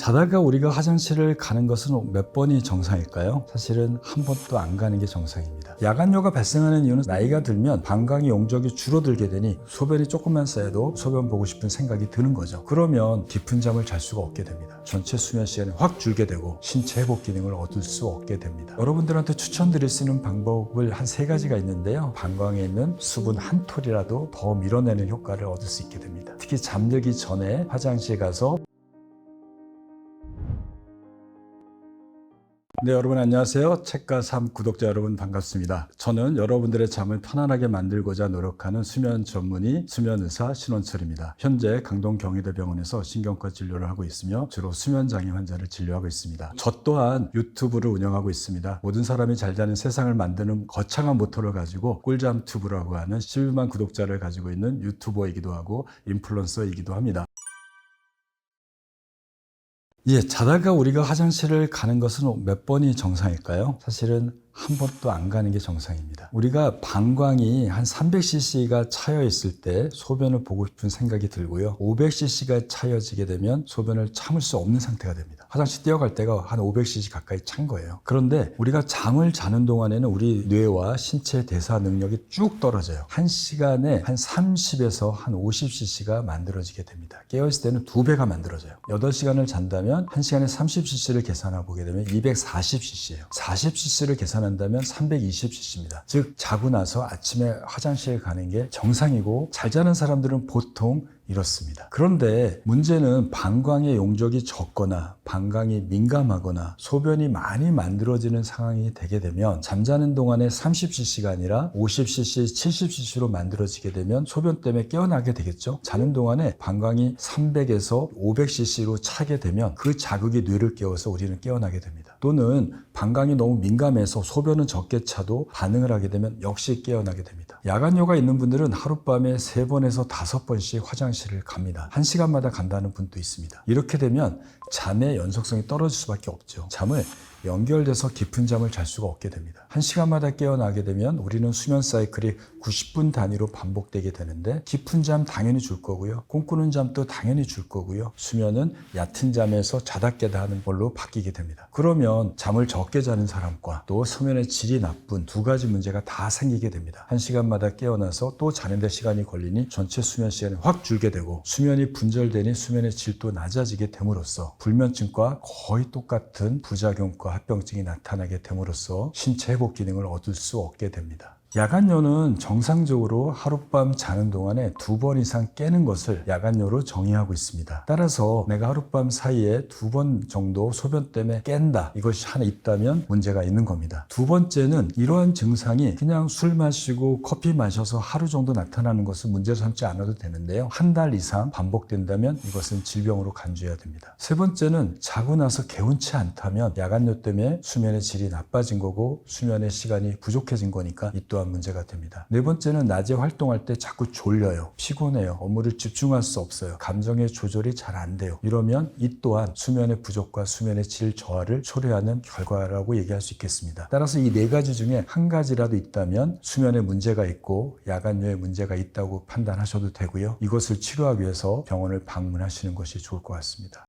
자다가 우리가 화장실을 가는 것은 몇 번이 정상일까요? 사실은 한 번도 안 가는 게 정상입니다. 야간뇨가 발생하는 이유는 나이가 들면 방광의 용적이 줄어들게 되니 소변이 조금만 쌓여도 소변 보고 싶은 생각이 드는 거죠. 그러면 깊은 잠을 잘 수가 없게 됩니다. 전체 수면 시간이 확 줄게 되고 신체 회복 기능을 얻을 수 없게 됩니다. 여러분들한테 추천드릴 수 있는 방법을 한 3가지가 있는데요. 방광에 있는 수분 한 톨이라도 더 밀어내는 효과를 얻을 수 있게 됩니다. 특히 잠들기 전에 화장실 가서 네, 여러분 안녕하세요. 책과 삶 구독자 여러분 반갑습니다. 저는 여러분들의 잠을 편안하게 만들고자 노력하는 수면 전문의 수면의사 신원철입니다. 현재 강동 경희대병원에서 신경과 진료를 하고 있으며 주로 수면장애 환자를 진료하고 있습니다. 저 또한 유튜브를 운영하고 있습니다. 모든 사람이 잘 자는 세상을 만드는 거창한 모토를 가지고 꿀잠 튜브라고 하는 12만 구독자를 가지고 있는 유튜버이기도 하고 인플루언서이기도 합니다. 자다가 우리가 화장실을 가는 것은 몇 번이 정상일까요? 사실은 한 번도 안 가는 게 정상입니다. 우리가 방광이 한 300cc가 차여 있을 때 소변을 보고 싶은 생각이 들고요. 500cc가 차여지게 되면 소변을 참을 수 없는 상태가 됩니다. 화장실 뛰어갈 때가 한 500cc 가까이 찬 거예요. 그런데 우리가 잠을 자는 동안에는 우리 뇌와 신체 대사 능력이 쭉 떨어져요. 1시간에 한 30에서 한 50cc가 만들어지게 됩니다. 깨어있을 때는 2배가 만들어져요. 8시간을 잔다면 1시간에 30cc를 계산해 보게 되면 240cc예요. 40cc를 계산한다면 320cc입니다. 즉 자고 나서 아침에 화장실 가는 게 정상이고 잘 자는 사람들은 보통 이렇습니다. 그런데 문제는 방광의 용적이 적거나 방광이 민감하거나 소변이 많이 만들어지는 상황이 되게 되면 잠자는 동안에 30cc가 아니라 50cc, 70cc로 만들어지게 되면 소변 때문에 깨어나게 되겠죠. 자는 동안에 방광이 300에서 500cc로 차게 되면 그 자극이 뇌를 깨워서 우리는 깨어나게 됩니다. 또는 방광이 너무 민감해서 소변은 적게 차도 반응을 하게 되면 역시 깨어나게 됩니다. 야간뇨가 있는 분들은 하룻밤에 3번에서 5번씩 화장실을 갑니다. 1시간마다 간다는 분도 있습니다. 이렇게 되면 잠의 연속성이 떨어질 수밖에 없죠. 잠을 연결돼서 깊은 잠을 잘 수가 없게 됩니다. 1시간마다 깨어나게 되면 우리는 수면 사이클이 90분 단위로 반복되게 되는데 깊은 잠 당연히 줄 거고요. 꿈꾸는 잠도 당연히 줄 거고요. 수면은 얕은 잠에서 자다 깨다 하는 걸로 바뀌게 됩니다. 그러면 잠을 적게 자는 사람과 또 수면의 질이 나쁜 2가지 문제가 다 생기게 됩니다. 1시간마다 깨어나서 또 자는데 시간이 걸리니 전체 수면 시간이 확 줄게 되고 수면이 분절되니 수면의 질도 낮아지게 됨으로써 불면증과 거의 똑같은 부작용과 합병증이 나타나게 됨으로써 신체 회복 기능을 얻을 수 없게 됩니다. 야간뇨는 정상적으로 하룻밤 자는 동안에 2번 이상 깨는 것을 야간뇨로 정의하고 있습니다. 따라서 내가 하룻밤 사이에 2번 정도 소변 때문에 깬다. 이것이 하나 있다면 문제가 있는 겁니다. 2번째는 이러한 증상이 그냥 술 마시고 커피 마셔서 하루 정도 나타나는 것은 문제 삼지 않아도 되는데요. 한 달 이상 반복된다면 이것은 질병으로 간주해야 됩니다. 3번째는 자고 나서 개운치 않다면 야간뇨 때문에 수면의 질이 나빠진 거고 수면의 시간이 부족해진 거니까 이 또한 문제가 됩니다. 4번째는 낮에 활동할 때 자꾸 졸려요. 피곤해요. 업무를 집중할 수 없어요. 감정의 조절이 잘 안 돼요. 이러면 이 또한 수면의 부족과 수면의 질 저하를 초래하는 결과라고 얘기할 수 있겠습니다. 따라서 이 4가지 중에 한 가지라도 있다면 수면에 문제가 있고 야간뇨에 문제가 있다고 판단하셔도 되고요. 이것을 치료하기 위해서 병원을 방문하시는 것이 좋을 것 같습니다.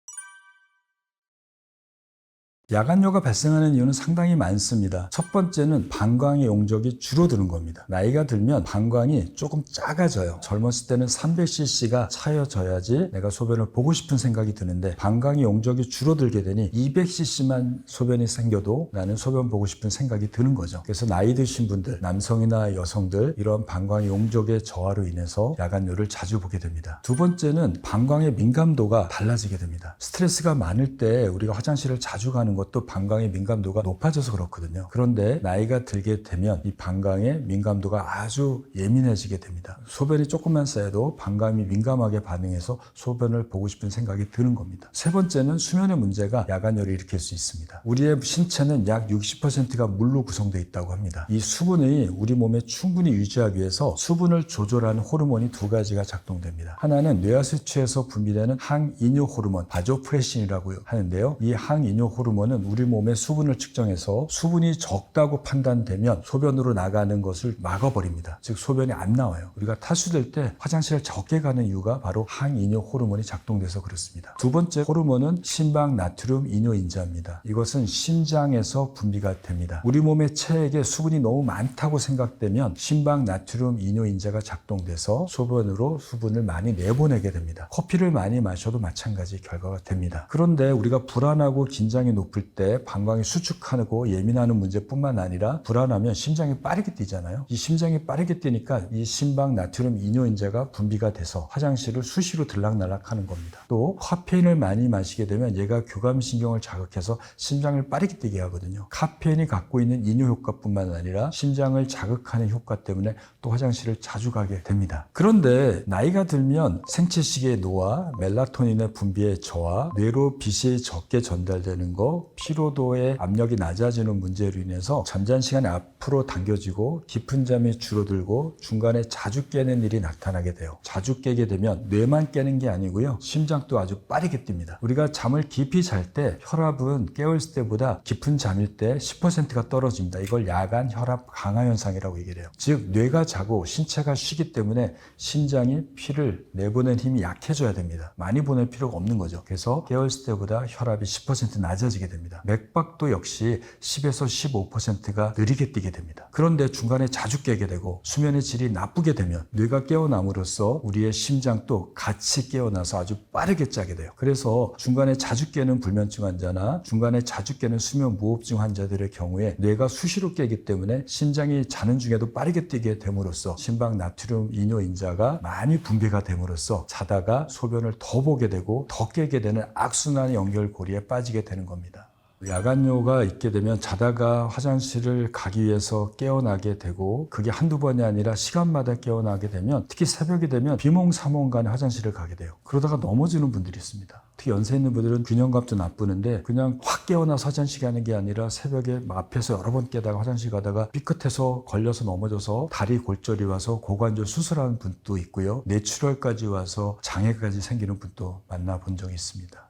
야간뇨가 발생하는 이유는 상당히 많습니다. 첫 번째는 방광의 용적이 줄어드는 겁니다. 나이가 들면 방광이 조금 작아져요. 젊었을 때는 300cc가 차여져야지 내가 소변을 보고 싶은 생각이 드는데 방광의 용적이 줄어들게 되니 200cc만 소변이 생겨도 나는 소변 보고 싶은 생각이 드는 거죠. 그래서 나이 드신 분들, 남성이나 여성들 이런 방광의 용적의 저하로 인해서 야간뇨를 자주 보게 됩니다. 2번째는 방광의 민감도가 달라지게 됩니다. 스트레스가 많을 때 우리가 화장실을 자주 가는 것도 방광의 민감도가 높아져서 그렇거든요. 그런데 나이가 들게 되면 이 방광의 민감도가 아주 예민해지게 됩니다. 소변이 조금만 쌓여도 방광이 민감하게 반응해서 소변을 보고 싶은 생각이 드는 겁니다. 3번째는 수면의 문제가 야간뇨를 일으킬 수 있습니다. 우리의 신체는 약 60%가 물로 구성되어 있다고 합니다. 이 수분이 우리 몸에 충분히 유지하기 위해서 수분을 조절하는 호르몬이 2가지가 작동됩니다. 하나는 뇌하수체에서 분비되는 항이뇨 호르몬, 바조프레신이라고 하는데요. 이 항이뇨 호르몬 병원은 우리 몸의 수분을 측정해서 수분이 적다고 판단되면 소변으로 나가는 것을 막아버립니다. 즉 소변이 안 나와요. 우리가 탈수될 때 화장실을 적게 가는 이유가 바로 항이뇨 호르몬이 작동돼서 그렇습니다. 두 번째 호르몬은 심박 나트륨 이뇨인자입니다. 이것은 심장에서 분비가 됩니다. 우리 몸의 체액에 수분이 너무 많다고 생각되면 심박 나트륨 이뇨인자가 작동돼서 소변으로 수분을 많이 내보내게 됩니다. 커피를 많이 마셔도 마찬가지 결과가 됩니다. 그런데 우리가 불안하고 긴장이 높을 때 방광이 수축하고 예민하는 문제뿐만 아니라 불안하면 심장이 빠르게 뛰잖아요. 이 심장이 빠르게 뛰니까 이 심박 나트륨 이뇨인자가 분비가 돼서 화장실을 수시로 들락날락하는 겁니다. 또 카페인을 많이 마시게 되면 얘가 교감신경을 자극해서 심장을 빠르게 뛰게 하거든요. 카페인이 갖고 있는 이뇨 효과뿐만 아니라 심장을 자극하는 효과 때문에 또 화장실을 자주 가게 됩니다. 그런데 나이가 들면 생체시계의 노화, 멜라토닌의 분비의 저하, 뇌로 빛이 적게 전달되는 거, 피로도의 압력이 낮아지는 문제로 인해서 잠자는 시간이 앞으로 당겨지고 깊은 잠이 줄어들고 중간에 자주 깨는 일이 나타나게 돼요. 자주 깨게 되면 뇌만 깨는 게 아니고요. 심장도 아주 빠르게 뜁니다. 우리가 잠을 깊이 잘 때 혈압은 깨어있을 때보다 깊은 잠일 때 10%가 떨어집니다. 이걸 야간 혈압 강화 현상이라고 얘기를 해요. 즉 뇌가 자고 신체가 쉬기 때문에 심장이 피를 내보낸 힘이 약해져야 됩니다. 많이 보낼 필요가 없는 거죠. 그래서 깨어있을 때보다 혈압이 10% 낮아지게 됩니다. 맥박도 역시 10에서 15%가 느리게 뛰게 됩니다. 그런데 중간에 자주 깨게 되고 수면의 질이 나쁘게 되면 뇌가 깨어남으로써 우리의 심장도 같이 깨어나서 아주 빠르게 짜게 돼요. 그래서 중간에 자주 깨는 불면증 환자나 중간에 자주 깨는 수면 무호흡증 환자들의 경우에 뇌가 수시로 깨기 때문에 심장이 자는 중에도 빠르게 뛰게 됨으로써 심박 나트륨 이뇨인자가 많이 분비가 됨으로써 자다가 소변을 더 보게 되고 더 깨게 되는 악순환 연결고리에 빠지게 되는 겁니다. 야간뇨가 있게 되면 자다가 화장실을 가기 위해서 깨어나게 되고 그게 한두 번이 아니라 시간마다 깨어나게 되면 특히 새벽이 되면 비몽사몽간에 화장실을 가게 돼요. 그러다가 넘어지는 분들이 있습니다. 특히 연세 있는 분들은 균형감도 나쁘는데 그냥 확 깨어나서 화장실 가는 게 아니라 새벽에 앞에서 여러 번 깨다가 화장실 가다가 삐끗해서 걸려서 넘어져서 다리 골절이 와서 고관절 수술하는 분도 있고요. 뇌출혈까지 와서 장애까지 생기는 분도 만나본 적이 있습니다.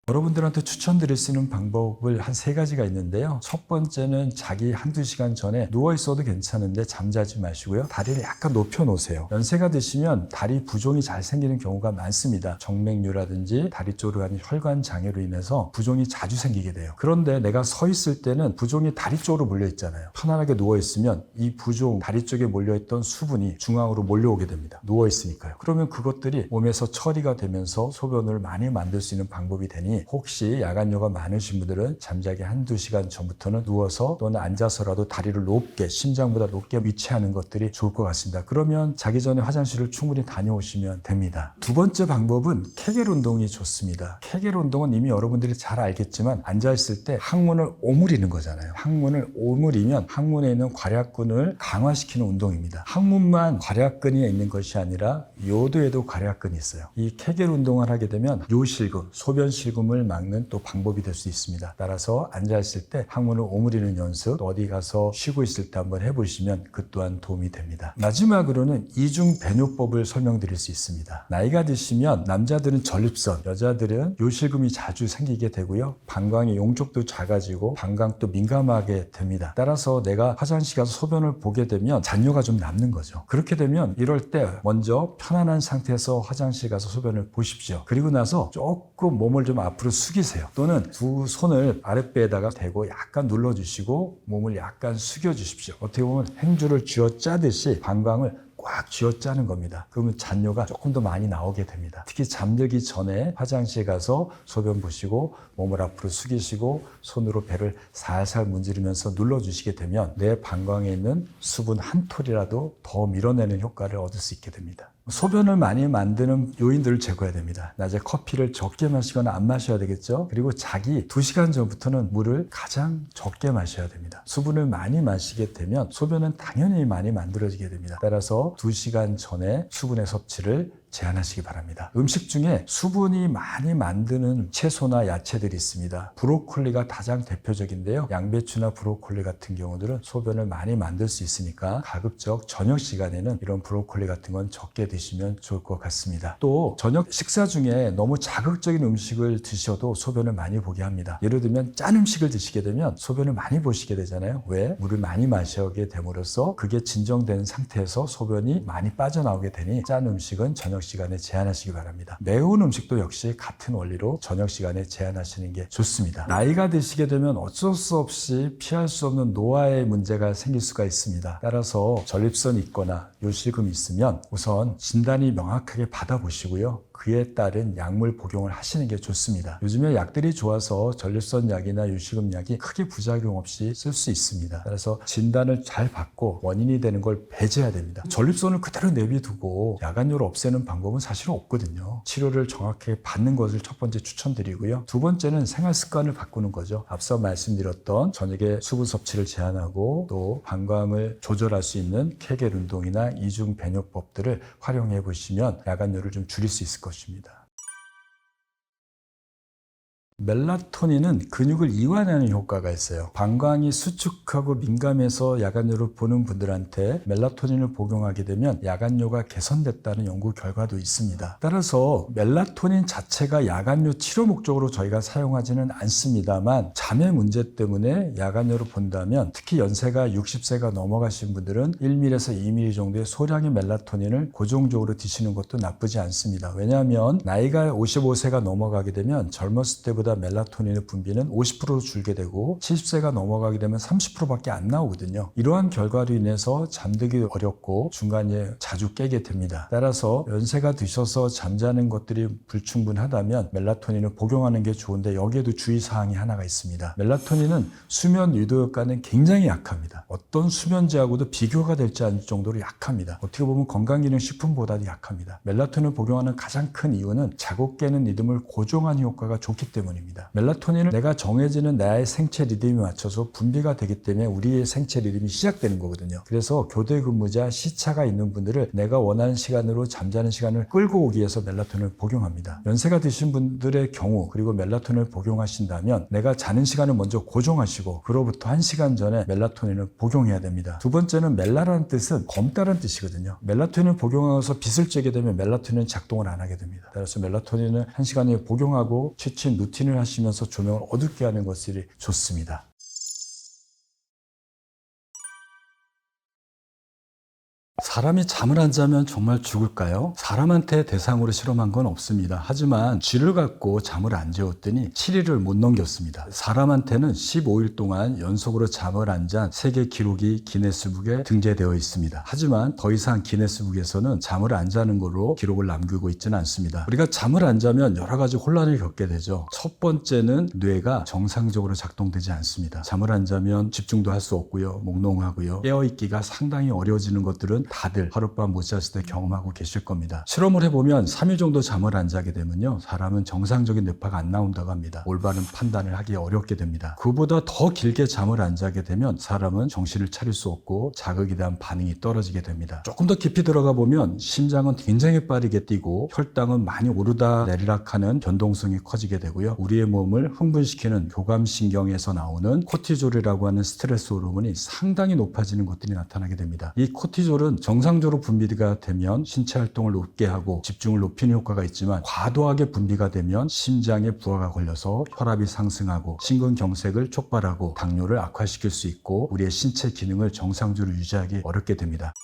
여러분들한테 추천드릴 수 있는 방법을 한 3가지가 있는데요. 첫 번째는 자기 한두 시간 전에 누워있어도 괜찮은데 잠자지 마시고요. 다리를 약간 높여 놓으세요. 연세가 드시면 다리 부종이 잘 생기는 경우가 많습니다. 정맥류라든지 다리 쪽으로 가는 혈관 장애로 인해서 부종이 자주 생기게 돼요. 그런데 내가 서 있을 때는 부종이 다리 쪽으로 몰려 있잖아요. 편안하게 누워있으면 이 부종, 다리 쪽에 몰려있던 수분이 중앙으로 몰려오게 됩니다. 누워있으니까요. 그러면 그것들이 몸에서 처리가 되면서 소변을 많이 만들 수 있는 방법이 되니 혹시 야간뇨가 많으신 분들은 잠자기 한두 시간 전부터는 누워서 또는 앉아서라도 다리를 높게 심장보다 높게 위치하는 것들이 좋을 것 같습니다. 그러면 자기 전에 화장실을 충분히 다녀오시면 됩니다. 두 번째 방법은 케겔 운동이 좋습니다. 케겔 운동은 이미 여러분들이 잘 알겠지만 앉아있을 때 항문을 오므리는 거잖아요. 항문을 오므리면 항문에 있는 괄약근을 강화시키는 운동입니다. 항문만 괄약근이 있는 것이 아니라 요도에도 괄약근이 있어요. 이 케겔 운동을 하게 되면 요실금, 소변실금을 막는 또 방법이 될 수 있습니다. 따라서 앉아있을 때 항문을 오므리는 연습, 어디 가서 쉬고 있을 때 한번 해보시면 그 또한 도움이 됩니다. 마지막으로는 이중 배뇨법을 설명드릴 수 있습니다. 나이가 드시면 남자들은 전립선, 여자들은 요실금이 자주 생기게 되고요. 방광의 용적도 작아지고 방광도 민감하게 됩니다. 따라서 내가 화장실 가서 소변을 보게 되면 잔뇨가 좀 남는 거죠. 그렇게 되면 이럴 때 먼저 편안한 상태에서 화장실 가서 소변을 보십시오. 그리고 나서 조금 몸을 좀 앞으로 숙이세요. 또는 두 손을 아랫배에다가 대고 약간 눌러주시고 몸을 약간 숙여주십시오. 어떻게 보면 행주를 쥐어 짜듯이 방광을 꽉 쥐어 짜는 겁니다. 그러면 잔뇨가 조금 더 많이 나오게 됩니다. 특히 잠들기 전에 화장실 가서 소변 보시고 몸을 앞으로 숙이시고 손으로 배를 살살 문지르면서 눌러주시게 되면 내 방광에 있는 수분 한 톨이라도 더 밀어내는 효과를 얻을 수 있게 됩니다. 소변을 많이 만드는 요인들을 제거해야 됩니다. 낮에 커피를 적게 마시거나 안 마셔야 되겠죠. 그리고 자기 2시간 전부터는 물을 가장 적게 마셔야 됩니다. 수분을 많이 마시게 되면 소변은 당연히 많이 만들어지게 됩니다. 따라서 2시간 전에 수분의 섭취를 제한하시기 바랍니다. 음식 중에 수분이 많이 만드는 채소나 야채들이 있습니다. 브로콜리가 가장 대표적인데요. 양배추나 브로콜리 같은 경우들은 소변을 많이 만들 수 있으니까 가급적 저녁 시간에는 이런 브로콜리 같은 건 적게 드시면 좋을 것 같습니다. 또 저녁 식사 중에 너무 자극적인 음식을 드셔도 소변을 많이 보게 합니다. 예를 들면 짠 음식을 드시게 되면 소변을 많이 보시게 되잖아요. 왜? 물을 많이 마시게 됨으로써 그게 진정된 상태에서 소변이 많이 빠져나오게 되니 짠 음식은 저녁 시간에 제한하시기 바랍니다. 매운 음식도 역시 같은 원리로 저녁 시간에 제한하시는 게 좋습니다. 나이가 드시게 되면 어쩔 수 없이 피할 수 없는 노화의 문제가 생길 수가 있습니다. 따라서 전립선이 있거나 요실금이 있으면 우선 진단이 명확하게 받아보시고요. 그에 따른 약물 복용을 하시는 게 좋습니다. 요즘에 약들이 좋아서 전립선 약이나 요실금 약이 크게 부작용 없이 쓸 수 있습니다. 따라서 진단을 잘 받고 원인이 되는 걸 배제해야 됩니다. 전립선을 그대로 내비두고 야간뇨를 없애는 방법은 사실은 없거든요. 치료를 정확하게 받는 것을 첫 번째 추천드리고요. 두 번째는 생활 습관을 바꾸는 거죠. 앞서 말씀드렸던 저녁에 수분 섭취를 제한하고 또 방광을 조절할 수 있는 케겔 운동이나 이중 배뇨법들을 활용해 보시면 야간뇨를 좀 줄일 수 있을 것입니다. 멜라토닌은 근육을 이완하는 효과가 있어요. 방광이 수축하고 민감해서 야간뇨를 보는 분들한테 멜라토닌을 복용하게 되면 야간뇨가 개선됐다는 연구 결과도 있습니다. 따라서 멜라토닌 자체가 야간뇨 치료 목적으로 저희가 사용하지는 않습니다만 잠의 문제 때문에 야간뇨를 본다면 특히 연세가 60세가 넘어가신 분들은 1ml에서 2ml 정도의 소량의 멜라토닌을 고정적으로 드시는 것도 나쁘지 않습니다. 왜냐하면 나이가 55세가 넘어가게 되면 젊었을 때보다 멜라토닌의 분비는 50% 줄게 되고 70세가 넘어가게 되면 30%밖에 안 나오거든요. 이러한 결과로 인해서 잠들기 어렵고 중간에 자주 깨게 됩니다. 따라서 연세가 드셔서 잠자는 것들이 불충분하다면 멜라토닌을 복용하는 게 좋은데 여기에도 주의사항이 하나가 있습니다. 멜라토닌은 수면 유도 효과는 굉장히 약합니다. 어떤 수면제하고도 비교가 될지 않을 정도로 약합니다. 어떻게 보면 건강기능식품보다도 약합니다. 멜라토닌을 복용하는 가장 큰 이유는 자고 깨는 리듬을 고정하는 효과가 좋기 때문입니다. 멜라토닌을 내가 정해지는 나의 생체 리듬에 맞춰서 분비가 되기 때문에 우리의 생체 리듬이 시작되는 거거든요. 그래서 교대 근무자 시차가 있는 분들을 내가 원하는 시간으로 잠자는 시간을 끌고 오기 위해서 멜라토닌을 복용합니다. 연세가 드신 분들의 경우 그리고 멜라토닌을 복용하신다면 내가 자는 시간을 먼저 고정하시고 그로부터 1시간 전에 멜라토닌을 복용해야 됩니다. 두 번째는 멜라라는 뜻은 검다라는 뜻이거든요. 멜라토닌을 복용해서 빛을 쬐게 되면 멜라토닌은 작동을 안 하게 됩니다. 따라서 멜라토닌을 1시간 후에 복용하고 취침 루틴을 하시면서 조명을 어둡게 하는 것이 좋습니다. 사람이 잠을 안 자면 정말 죽을까요? 사람한테 대상으로 실험한 건 없습니다. 하지만 쥐를 갖고 잠을 안 재웠더니 7일을 못 넘겼습니다. 사람한테는 15일 동안 연속으로 잠을 안 잔 세계 기록이 기네스북에 등재되어 있습니다. 하지만 더 이상 기네스북에서는 잠을 안 자는 걸로 기록을 남기고 있지는 않습니다. 우리가 잠을 안 자면 여러 가지 혼란을 겪게 되죠. 첫 번째는 뇌가 정상적으로 작동되지 않습니다. 잠을 안 자면 집중도 할 수 없고요. 몽롱하고요. 깨어있기가 상당히 어려워지는 것들은 다들 하룻밤 못 잤을 때 경험하고 계실 겁니다. 실험을 해보면 3일 정도 잠을 안 자게 되면요, 사람은 정상적인 뇌파가 안 나온다고 합니다. 올바른 판단을 하기 어렵게 됩니다. 그보다 더 길게 잠을 안 자게 되면 사람은 정신을 차릴 수 없고 자극에 대한 반응이 떨어지게 됩니다. 조금 더 깊이 들어가 보면 심장은 굉장히 빠르게 뛰고 혈당은 많이 오르다 내리락하는 변동성이 커지게 되고요. 우리의 몸을 흥분시키는 교감신경에서 나오는 코티졸이라고 하는 스트레스 호르몬이 상당히 높아지는 것들이 나타나게 됩니다. 이 코티졸은 정상적으로 분비가 되면 신체 활동을 높게 하고 집중을 높이는 효과가 있지만 과도하게 분비가 되면 심장에 부하가 걸려서 혈압이 상승하고 심근경색을 촉발하고 당뇨를 악화시킬 수 있고 우리의 신체 기능을 정상적으로 유지하기 어렵게 됩니다.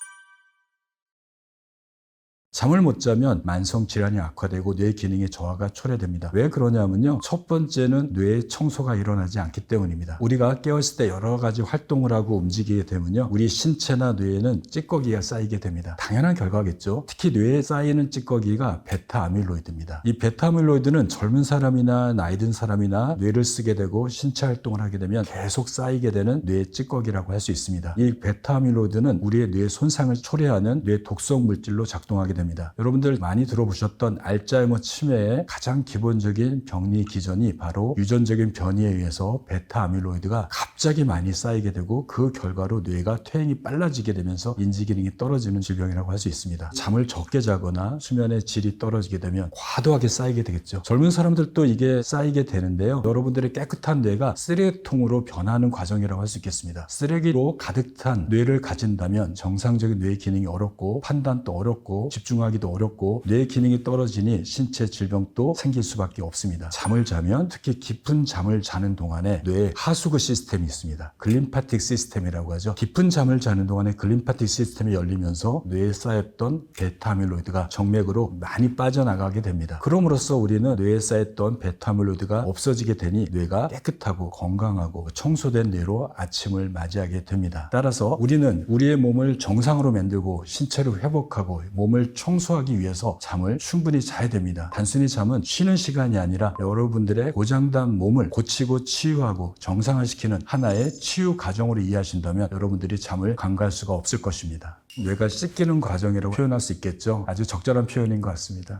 잠을 못 자면 만성 질환이 악화되고 뇌 기능의 저하가 초래됩니다. 왜 그러냐면요, 첫 번째는 뇌의 청소가 일어나지 않기 때문입니다. 우리가 깨어있을 때 여러 가지 활동을 하고 움직이게 되면요, 우리 신체나 뇌에는 찌꺼기가 쌓이게 됩니다. 당연한 결과겠죠. 특히 뇌에 쌓이는 찌꺼기가 베타 아밀로이드입니다. 이 베타 아밀로이드는 젊은 사람이나 나이 든 사람이나 뇌를 쓰게 되고 신체 활동을 하게 되면 계속 쌓이게 되는 뇌 찌꺼기라고 할 수 있습니다. 이 베타 아밀로이드는 우리의 뇌 손상을 초래하는 뇌 독성 물질로 작동하게 됩니다. 됩니다. 여러분들 많이 들어보셨던 알츠하이머 치매의 가장 기본적인 병리 기전이 바로 유전적인 변이에 의해서 베타 아밀로이드가 갑자기 많이 쌓이게 되고 그 결과로 뇌가 퇴행이 빨라지게 되면서 인지 기능이 떨어지는 질병이라고 할 수 있습니다. 잠을 적게 자거나 수면의 질이 떨어지게 되면 과도하게 쌓이게 되겠죠. 젊은 사람들도 이게 쌓이게 되는데요. 여러분들의 깨끗한 뇌가 쓰레기통으로 변하는 과정이라고 할 수 있겠습니다. 쓰레기로 가득 찬 뇌를 가진다면 정상적인 뇌 기능이 어렵고 판단도 어렵고 집중하기도 어렵고 뇌 기능이 떨어지니 신체 질병도 생길 수밖에 없습니다. 잠을 자면 특히 깊은 잠을 자는 동안에 뇌에 하수구 시스템이 있습니다. 글림파틱 시스템이라고 하죠. 깊은 잠을 자는 동안에 글림파틱 시스템이 열리면서 뇌에 쌓였던 베타 아밀로이드가 정맥으로 많이 빠져나가게 됩니다. 그럼으로써 우리는 뇌에 쌓였던 베타 아밀로이드가 없어지게 되니 뇌가 깨끗하고 건강하고 청소된 뇌로 아침을 맞이하게 됩니다. 따라서 우리는 우리의 몸을 정상으로 만들고 신체를 회복하고 몸을 청소하기 위해서 잠을 충분히 자야 됩니다. 단순히 잠은 쉬는 시간이 아니라 여러분들의 고장난 몸을 고치고 치유하고 정상화시키는 하나의 치유 과정으로 이해하신다면 여러분들이 잠을 간과할 수가 없을 것입니다. 뇌가 씻기는 과정이라고 표현할 수 있겠죠. 아주 적절한 표현인 것 같습니다.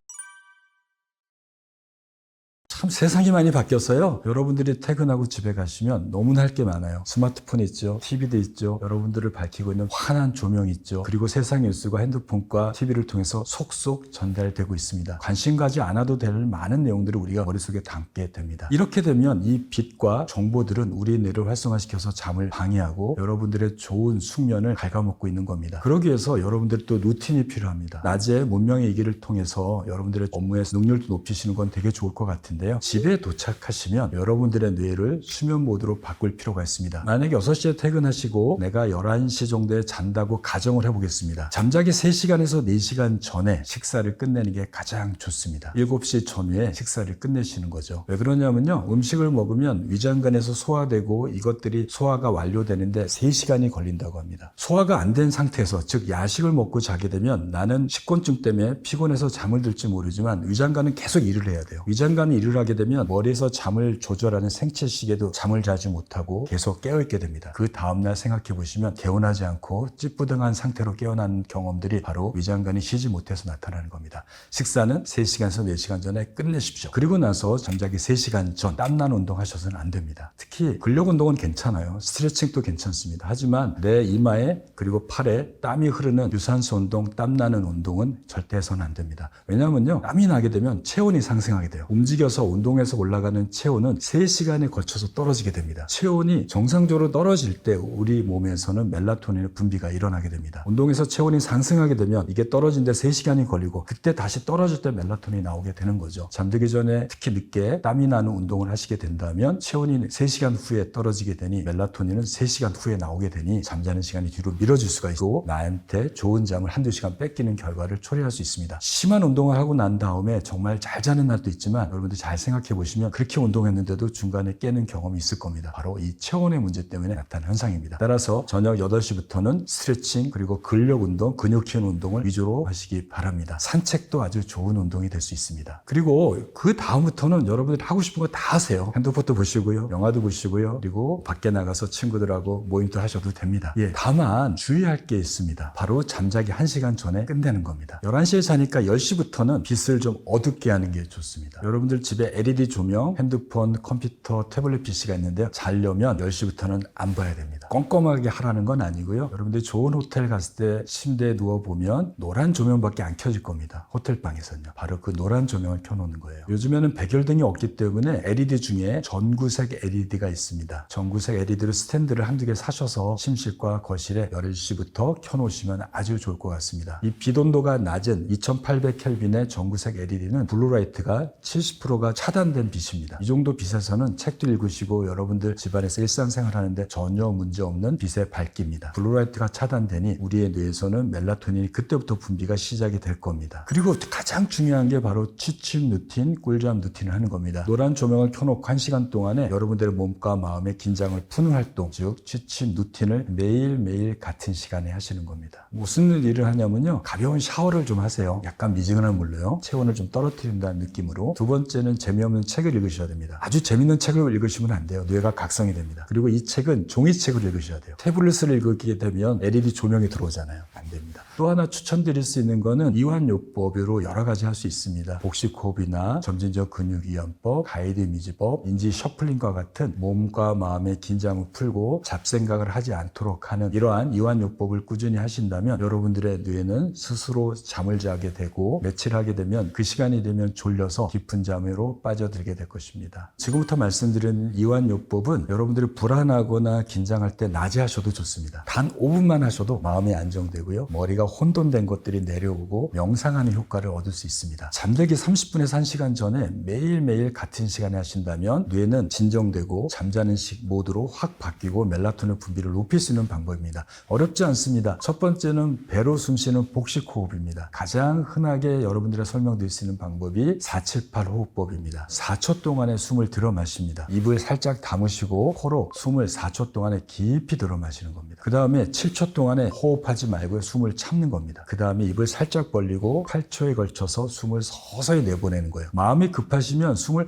참 세상이 많이 바뀌었어요. 여러분들이 퇴근하고 집에 가시면 너무나 할 게 많아요. 스마트폰 있죠. TV도 있죠. 여러분들을 밝히고 있는 환한 조명 있죠. 그리고 세상 뉴스가 핸드폰과 TV를 통해서 속속 전달되고 있습니다. 관심 가지 않아도 될 많은 내용들을 우리가 머릿속에 담게 됩니다. 이렇게 되면 이 빛과 정보들은 우리의 뇌를 활성화시켜서 잠을 방해하고 여러분들의 좋은 숙면을 갉아먹고 있는 겁니다. 그러기 위해서 여러분들이 또 루틴이 필요합니다. 낮에 문명의 이기를 통해서 여러분들의 업무의 능률도 높이시는 건 되게 좋을 것 같은데 집에 도착하시면 여러분들의 뇌를 수면 모드로 바꿀 필요가 있습니다. 만약에 6시에 퇴근하시고 내가 11시 정도에 잔다고 가정을 해보겠습니다. 잠자기 3시간에서 4시간 전에 식사를 끝내는 게 가장 좋습니다. 7시 전후에 식사를 끝내시는 거죠. 왜 그러냐면요. 음식을 먹으면 위장관에서 소화되고 이것들이 소화가 완료되는데 3시간이 걸린다고 합니다. 소화가 안 된 상태에서 즉 야식을 먹고 자게 되면 나는 식곤증 때문에 피곤해서 잠을 들지 모르지만 위장관은 계속 일을 해야 돼요. 위장관이 일을 하게 되면 머리에서 잠을 조절하는 생체시계도 잠을 자지 못하고 계속 깨어있게 됩니다. 그 다음날 생각해 보시면 개운하지 않고 찌뿌둥한 상태로 깨어난 경험들이 바로 위장관이 쉬지 못해서 나타나는 겁니다. 식사는 3시간에서 4시간 전에 끝내십시오. 그리고 나서 잠자기 3시간 전 땀나는 운동 하셔서는 안 됩니다. 특히 근력 운동은 괜찮아요. 스트레칭도 괜찮습니다. 하지만 내 이마에 그리고 팔에 땀이 흐르는 유산소 운동, 땀나는 운동은 절대 해서는 안 됩니다. 왜냐하면요. 땀이 나게 되면 체온이 상승하게 돼요. 움직여서 운동에서 올라가는 체온은 3시간에 걸쳐서 떨어지게 됩니다. 체온이 정상적으로 떨어질 때 우리 몸에서는 멜라토닌의 분비가 일어나게 됩니다. 운동에서 체온이 상승하게 되면 이게 떨어지는데 3시간이 걸리고 그때 다시 떨어질 때 멜라토닌이 나오게 되는 거죠. 잠들기 전에 특히 늦게 땀이 나는 운동을 하시게 된다면 체온이 3시간 후에 떨어지게 되니 멜라토닌은 3시간 후에 나오게 되니 잠자는 시간이 뒤로 미뤄질 수가 있고 나한테 좋은 잠을 1-2시간 뺏기는 결과를 초래할 수 있습니다. 심한 운동을 하고 난 다음에 정말 잘 자는 날도 있지만 여러분들 잘 생각해 보시면 그렇게 운동했는데도 중간에 깨는 경험이 있을 겁니다. 바로 이 체온의 문제 때문에 나타난 현상입니다. 따라서 저녁 8시부터는 스트레칭 그리고 근력 운동, 근육 키우는 운동을 위주로 하시기 바랍니다. 산책도 아주 좋은 운동이 될 수 있습니다. 그리고 그 다음부터는 여러분들이 하고 싶은 거 다 하세요. 핸드폰도 보시고요. 영화도 보시고요. 그리고 밖에 나가서 친구들하고 모임도 하셔도 됩니다. 다만 주의할 게 있습니다. 바로 잠자기 1시간 전에 끝내는 겁니다. 11시에 자니까 10시부터는 빛을 좀 어둡게 하는 게 좋습니다. 여러분들 집에 LED 조명, 핸드폰, 컴퓨터, 태블릿 PC가 있는데요. 자려면 10시부터는 안 봐야 됩니다. 껌껌하게 하라는 건 아니고요. 여러분들이 좋은 호텔 갔을 때 침대에 누워보면 노란 조명밖에 안 켜질 겁니다. 호텔방에서는요. 바로 그 노란 조명을 켜놓는 거예요. 요즘에는 백열등이 없기 때문에 LED 중에 전구색 LED가 있습니다. 전구색 LED를 스탠드를 한두 개 사셔서 침실과 거실에 10시부터 켜놓으시면 아주 좋을 것 같습니다. 이 빛온도가 낮은 2800켈빈의 전구색 LED는 블루라이트가 70%가 차단된 빛입니다. 이 정도 빛에서는 책도 읽으시고 여러분들 집안에서 일상생활 하는데 전혀 문제없는 빛의 밝기입니다. 블루라이트가 차단되니 우리의 뇌에서는 멜라토닌이 그때부터 분비가 시작이 될 겁니다. 그리고 가장 중요한 게 바로 취침 루틴, 꿀잠 루틴을 하는 겁니다. 노란 조명을 켜놓고 1시간 동안에 여러분들의 몸과 마음의 긴장을 푸는 활동, 즉 취침 루틴을 매일매일 같은 시간에 하시는 겁니다. 무슨 일을 하냐면요. 가벼운 샤워를 좀 하세요. 약간 미지근한 물로요. 체온을 좀 떨어뜨린다는 느낌으로. 두 번째는 재미없는 책을 읽으셔야 됩니다. 아주 재밌는 책을 읽으시면 안 돼요. 뇌가 각성이 됩니다. 그리고 이 책은 종이책을 읽으셔야 돼요. 태블릿을 읽게 되면 LED 조명이 들어오잖아요. 안 됩니다. 또 하나 추천드릴 수 있는 거는 이완요법으로 여러 가지 할 수 있습니다. 복식호흡이나 점진적 근육이완법, 가이드 이미지법, 인지 셔플링과 같은 몸과 마음의 긴장을 풀고 잡생각을 하지 않도록 하는 이러한 이완요법을 꾸준히 하신다면 여러분들의 뇌는 스스로 잠을 자게 되고 며칠 하게 되면 그 시간이 되면 졸려서 깊은 잠으로 빠져들게 될 것입니다. 지금부터 말씀드린 이완요법은 여러분들이 불안하거나 긴장할 때 낮에 하셔도 좋습니다. 단 5분만 하셔도 마음이 안정되고요. 머리가 혼돈된 것들이 내려오고 명상하는 효과를 얻을 수 있습니다. 잠들기 30분에서 1시간 전에 매일매일 같은 시간에 하신다면 뇌는 진정되고 잠자는 모드로 확 바뀌고 멜라토닌 분비를 높일 수 있는 방법입니다. 어렵지 않습니다. 첫 번째는 배로 숨쉬는 복식호흡입니다. 가장 흔하게 여러분들의 설명드릴 수 있는 방법이 478 호흡법입니다. 4초 동안에 숨을 들어 마십니다. 입을 살짝 다무시고 코로 숨을 4초 동안에 깊이 들어 마시는 겁니다. 그 다음에 7초 동안에 호흡하지 말고 숨을 참는 겁니다. 그 다음에 입을 살짝 벌리고 8초에 걸쳐서 숨을 서서히 내보내는 거예요. 마음이 급하시면 숨을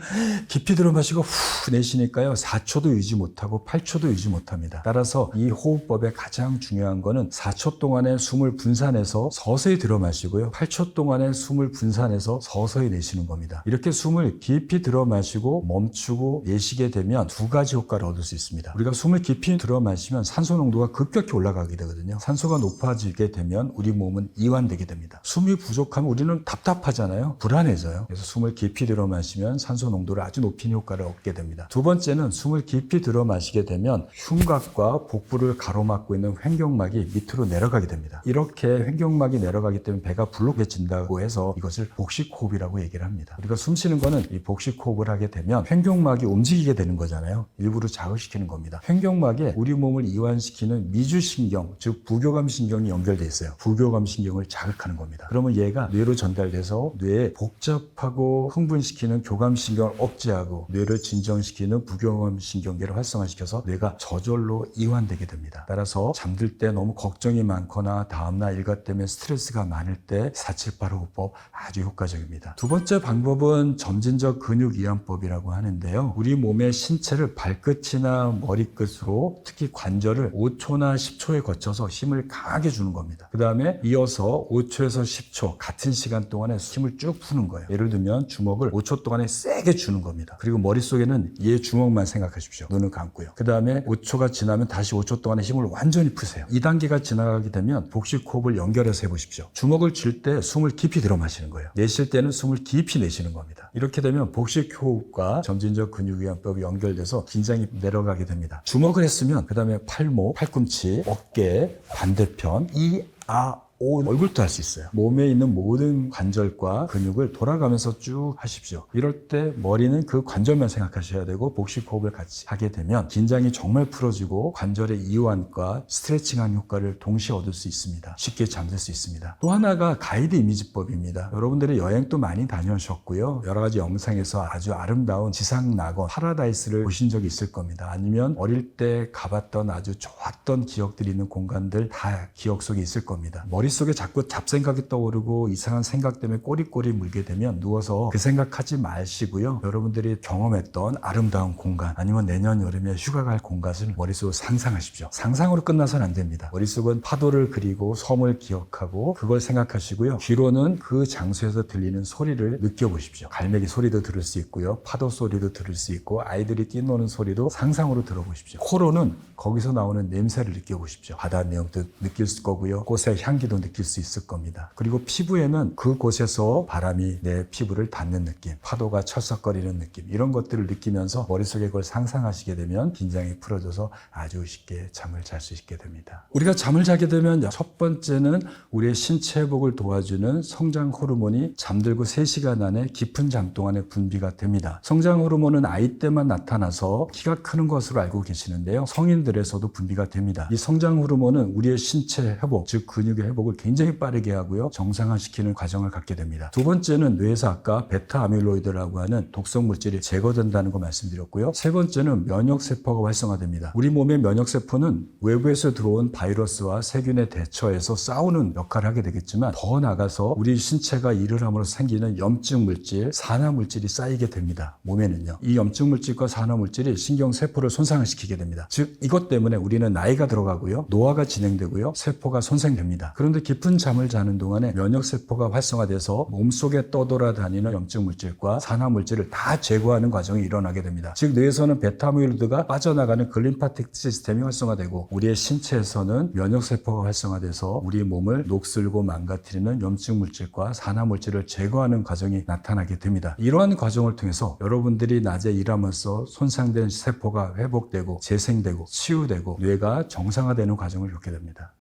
깊이 들어 마시고 후 내쉬니까요. 4초도 유지 못하고 8초도 유지 못합니다. 따라서 이 호흡법의 가장 중요한 거는 4초 동안에 숨을 분산해서 서서히 들어 마시고요. 8초 동안에 숨을 분산해서 서서히 내쉬는 겁니다. 이렇게 숨을 깊이 들어 마시고 멈추고 내쉬게 되면 두 가지 효과를 얻을 수 있습니다. 우리가 숨을 깊이 들어 마시면 산소 농도가 급격히 올라가게 되거든요. 산소가 높아지게 되면 우리 몸은 이완되게 됩니다. 숨이 부족하면 우리는 답답하잖아요. 불안해져요. 그래서 숨을 깊이 들어 마시면 산소 농도를 아주 높인 효과를 얻게 됩니다. 두 번째는 숨을 깊이 들어 마시게 되면 흉곽과 복부를 가로막고 있는 횡격막이 밑으로 내려가게 됩니다. 이렇게 횡격막이 내려가기 때문에 배가 불룩해진다고 해서 이것을 복식호흡이라고 얘기를 합니다. 우리가 숨 쉬는 거는 이 복식호흡을 하게 되면 횡격막이 움직이게 되는 거잖아요. 일부러 자극시키는 겁니다. 횡격막에 우리 몸을 이완시키는 미주신경, 즉 부교감신경이 연결되어 있어요. 부교감신경을 자극하는 겁니다. 그러면 얘가 뇌로 전달돼서 뇌에 복잡하고 흥분시키는 교감신경을 억제하고 뇌를 진정시키는 부교감신경계를 활성화시켜서 뇌가 저절로 이완되게 됩니다. 따라서 잠들 때 너무 걱정이 많거나 다음날 일과 때문에 스트레스가 많을 때 478 호흡법 아주 효과적입니다. 두 번째 방법은 점진적 근육이완법이라고 하는데요. 우리 몸의 신체를 발끝이나 머리끝으로 특히 관절을 5초나 10초에 거쳐서 힘을 강하게 주는 겁니다. 그 다음에 이어서 5초에서 10초 같은 시간 동안에 힘을 쭉 푸는 거예요. 예를 들면 주먹을 5초 동안에 세게 주는 겁니다. 그리고 머릿속에는 얘 주먹만 생각하십시오. 눈을 감고요. 그 다음에 5초가 지나면 다시 5초 동안에 힘을 완전히 푸세요. 2단계가 지나가게 되면 복식호흡을 연결해서 해보십시오. 주먹을 쥘 때 숨을 깊이 들어 마시는 거예요. 내쉴 때는 숨을 깊이 내쉬는 겁니다. 이렇게 되면 복식호흡과 점진적 근육이완법이 연결돼서 긴장이 내려가게 됩니다. 주먹을 했으면 그 다음에 팔목, 팔꿈치, 어깨, 반대편, 얼굴도 할 수 있어요. 몸에 있는 모든 관절과 근육을 돌아가면서 쭉 하십시오. 이럴 때 머리는 그 관절만 생각하셔야 되고 복식호흡을 같이 하게 되면 긴장이 정말 풀어지고 관절의 이완과 스트레칭하는 효과를 동시에 얻을 수 있습니다. 쉽게 잠들 수 있습니다. 또 하나가 가이드 이미지법입니다. 여러분들이 여행도 많이 다녀오셨고요. 여러 가지 영상에서 아주 아름다운 지상낙원, 파라다이스를 보신 적이 있을 겁니다. 아니면 어릴 때 가봤던 아주 좋았던 기억들이 있는 공간들 다 기억 속에 있을 겁니다. 머릿속에 자꾸 잡생각이 떠오르고 이상한 생각 때문에 꼬리꼬리 물게 되면 누워서 그 생각하지 마시고요. 여러분들이 경험했던 아름다운 공간 아니면 내년 여름에 휴가 갈 공간을 머릿속으로 상상하십시오. 상상으로 끝나서는 안 됩니다. 머릿속은 파도를 그리고 섬을 기억하고 그걸 생각하시고요. 귀로는 그 장소에서 들리는 소리를 느껴보십시오. 갈매기 소리도 들을 수 있고요. 파도 소리도 들을 수 있고 아이들이 뛰노는 소리도 상상으로 들어보십시오. 코로는 거기서 나오는 냄새를 느껴보십시오. 바다 내용도 느낄 거고요. 꽃의 향기도 느낄 수 있을 겁니다. 그리고 피부에는 그곳에서 바람이 내 피부를 닿는 느낌, 파도가 철썩거리는 느낌 이런 것들을 느끼면서 머릿속에 그걸 상상하시게 되면 긴장이 풀어져서 아주 쉽게 잠을 잘 수 있게 됩니다. 우리가 잠을 자게 되면 첫 번째는 우리의 신체 회복을 도와주는 성장 호르몬이 잠들고 3시간 안에 깊은 잠 동안에 분비가 됩니다. 성장 호르몬은 아이 때만 나타나서 키가 크는 것으로 알고 계시는데요. 성인들에서도 분비가 됩니다. 이 성장 호르몬은 우리의 신체 회복, 즉 근육의 회복을 회복을 굉장히 빠르게 하고요. 정상화시키는 과정을 갖게 됩니다. 두 번째는 뇌에서 아까 베타 아밀로이드라고 하는 독성 물질이 제거된다는 거 말씀드렸고요. 세 번째는 면역세포가 활성화됩니다. 우리 몸의 면역세포는 외부에서 들어온 바이러스와 세균에 대처해서 싸우는 역할을 하게 되겠지만 더 나아가서 우리 신체가 일을 함으로써 생기는 염증 물질, 산화 물질이 쌓이게 됩니다. 몸에는요. 이 염증 물질과 산화 물질이 신경세포를 손상을 시키게 됩니다. 즉 이것 때문에 우리는 나이가 들어가고요. 노화가 진행되고요. 세포가 손상됩니다. 그런데 깊은 잠을 자는 동안에 면역세포가 활성화돼서 몸속에 떠돌아다니는 염증 물질과 산화 물질을 다 제거하는 과정이 일어나게 됩니다. 즉 뇌에서는 베타아밀로이드가 빠져나가는 글림파틱 시스템이 활성화되고 우리의 신체에서는 면역세포가 활성화돼서 우리 몸을 녹슬고 망가뜨리는 염증 물질과 산화 물질을 제거하는 과정이 나타나게 됩니다. 이러한 과정을 통해서 여러분들이 낮에 일하면서 손상된 세포가 회복되고 재생되고 치유되고 뇌가 정상화되는 과정을 겪게 됩니다.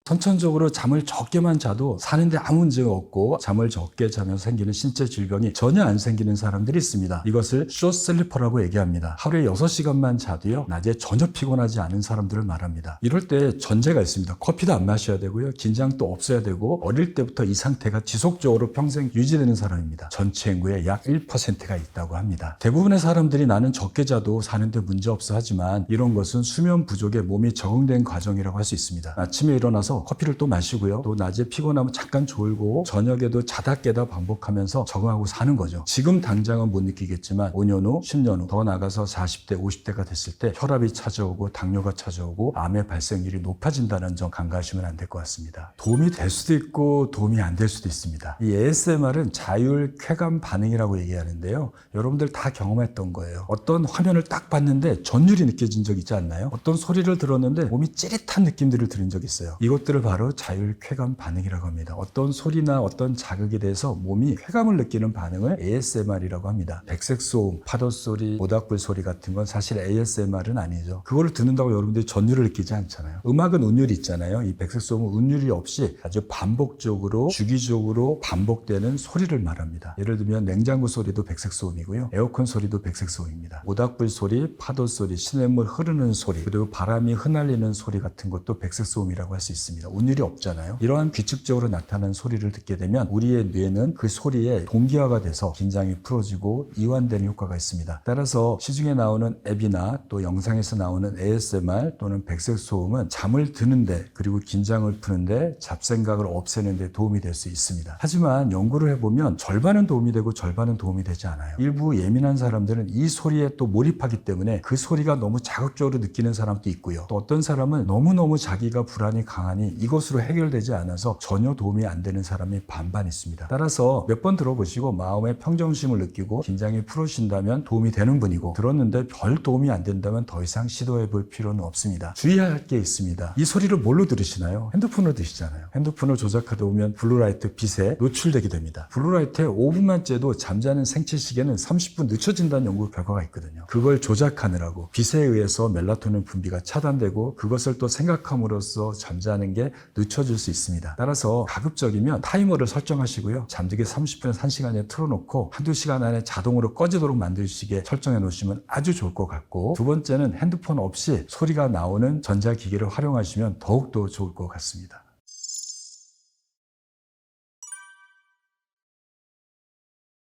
선천적으로 잠을 적게만 자도 사는데 아무 문제가 없고 잠을 적게 자면 생기는 신체 질병이 전혀 안 생기는 사람들이 있습니다. 이것을 숏슬리퍼라고 얘기합니다. 하루에 6시간만 자도요. 낮에 전혀 피곤하지 않은 사람들을 말합니다. 이럴 때 전제가 있습니다. 커피도 안 마셔야 되고요. 긴장도 없어야 되고 어릴 때부터 이 상태가 지속적으로 평생 유지되는 사람입니다. 전체 인구의 약 1%가 있다고 합니다. 대부분의 사람들이 나는 적게 자도 사는데 문제 없어 하지만 이런 것은 수면 부족에 몸이 적응된 과정이라고 할 수 있습니다. 아침에 일어나서 커피를 또 마시고요. 또 낮에 피곤하면 잠깐 졸고 저녁에도 자다 깨다 반복하면서 적응하고 사는 거죠. 지금 당장은 못 느끼겠지만 5년 후, 10년 후 더 나가서 40대, 50대가 됐을 때 혈압이 찾아오고 당뇨가 찾아오고 암의 발생률이 높아진다는 점 간과하시면 안 될 것 같습니다. 도움이 될 수도 있고 도움이 안 될 수도 있습니다. 이 ASMR은 자율 쾌감 반응이라고 얘기하는데요. 여러분들 다 경험했던 거예요. 어떤 화면을 딱 봤는데 전율이 느껴진 적 있지 않나요? 어떤 소리를 들었는데 몸이 찌릿한 느낌들을 들은 적 있어요. 이것들을 바로 자율 쾌감 반응이라고 합니다. 어떤 소리나 어떤 자극에 대해서 몸이 쾌감을 느끼는 반응을 ASMR이라고 합니다. 백색 소음, 파도 소리, 모닥불 소리 같은 건 사실 ASMR은 아니죠. 그거를 듣는다고 여러분들이 전율을 느끼지 않잖아요. 음악은 운율이 있잖아요. 이 백색 소음은 운율이 없이 아주 반복적으로 주기적으로 반복되는 소리를 말합니다. 예를 들면 냉장고 소리도 백색 소음이고요. 에어컨 소리도 백색 소음입니다. 모닥불 소리, 파도 소리, 시냇물 흐르는 소리, 그리고 바람이 흩날리는 소리 같은 것도 백색 소음이라고 할 수 있습니다. 운율이 없잖아요. 이러한 규칙적으로 나타나는 소리를 듣게 되면 우리의 뇌는 그 소리에 동기화가 돼서 긴장이 풀어지고 이완되는 효과가 있습니다. 따라서 시중에 나오는 앱이나 또 영상에서 나오는 ASMR 또는 백색 소음은 잠을 드는데 그리고 긴장을 푸는데 잡생각을 없애는 데 도움이 될 수 있습니다. 하지만 연구를 해보면 절반은 도움이 되고 절반은 도움이 되지 않아요. 일부 예민한 사람들은 이 소리에 또 몰입하기 때문에 그 소리가 너무 자극적으로 느끼는 사람도 있고요. 또 어떤 사람은 너무너무 자기가 불안이 강하니 이것으로 해결되지 않아서 전혀 도움이 안 되는 사람이 반반 있습니다. 따라서 몇 번 들어보시고 마음의 평정심을 느끼고 긴장이 풀어진다면 도움이 되는 분이고 들었는데 별 도움이 안 된다면 더 이상 시도해 볼 필요는 없습니다. 주의할 게 있습니다. 이 소리를 뭘로 들으시나요? 핸드폰으로 들으시잖아요. 핸드폰을 조작하다 보면 블루라이트 빛에 노출되게 됩니다. 블루라이트에 5분만 쬐도 잠자는 생체 시계는 30분 늦춰진다는 연구 결과가 있거든요. 그걸 조작하느라고 빛에 의해서 멜라토닌 분비가 차단되고 그것을 또 생각함으로써 잠자는 게 늦춰질 수 있습니다. 따라서 가급적이면 타이머를 설정하시고요. 잠들기 30분에서 1시간에 틀어놓고 한두 시간 안에 자동으로 꺼지도록 만드시게 설정해 놓으시면 아주 좋을 것 같고 두 번째는 핸드폰 없이 소리가 나오는 전자기기를 활용하시면 더욱더 좋을 것 같습니다.